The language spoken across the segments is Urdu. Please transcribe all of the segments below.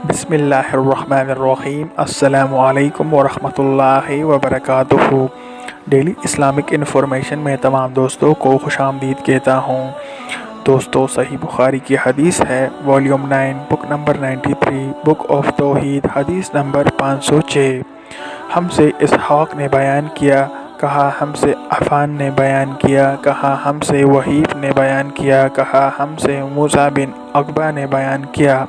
بسم اللہ الرحمن الرحیم۔ السلام علیکم ورحمۃ اللہ وبرکاتہ۔ ڈیلی اسلامک انفارمیشن میں تمام دوستوں کو خوش آمدید کہتا ہوں۔ دوستو، صحیح بخاری کی حدیث ہے، volume 9، book number 93، book of توحید، حدیث نمبر 506۔ ہم سے اسحاق نے بیان کیا، کہا ہم سے عفان نے بیان کیا، کہا ہم سے وہیب نے بیان کیا، کہا ہم سے موسیٰ بن عقبہ نے بیان کیا،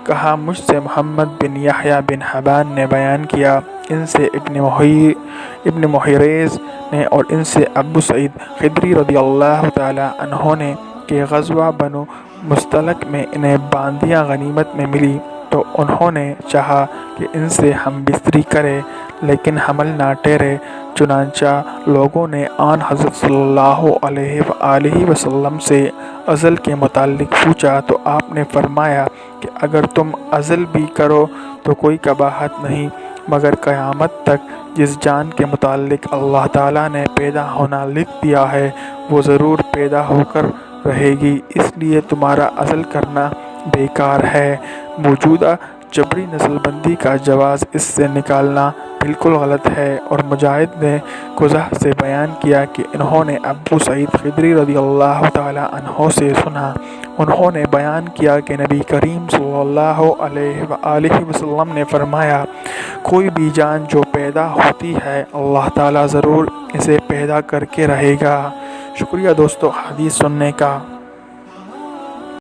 کہا مجھ سے محمد بن یحییٰ بن حبان نے بیان کیا، ان سے ابن محیریز نے اور ان سے ابو سعید خدری رضی اللہ تعالی عنہ نے کہ غزوہ بنو مستلق میں انہیں باندیاں غنیمت میں ملی تو انہوں نے چاہا کہ ان سے ہم بستری کرے، لیکن حمل نہ ٹھہرے۔ چنانچہ لوگوں نے آن حضرت صلی اللہ علیہ وآلہ وسلم سے عزل کے متعلق پوچھا تو آپ نے فرمایا کہ اگر تم عزل بھی کرو تو کوئی قباحت نہیں، مگر قیامت تک جس جان کے متعلق اللہ تعالیٰ نے پیدا ہونا لکھ دیا ہے وہ ضرور پیدا ہو کر رہے گی، اس لیے تمہارا عزل کرنا بیکار ہے۔ موجودہ جبری نسل بندی کا جواز اس سے نکالنا بالکل غلط ہے، اور مجاہد نے قزح سے بیان کیا کہ انہوں نے ابو سعید خدری رضی اللہ تعالی عنہ سے سنا، انہوں نے بیان کیا کہ نبی کریم صلی اللہ علیہ وآلہ وسلم نے فرمایا، کوئی بھی جان جو پیدا ہوتی ہے اللہ تعالیٰ ضرور اسے پیدا کر کے رہے گا۔ شکریہ دوستو حدیث سننے کا۔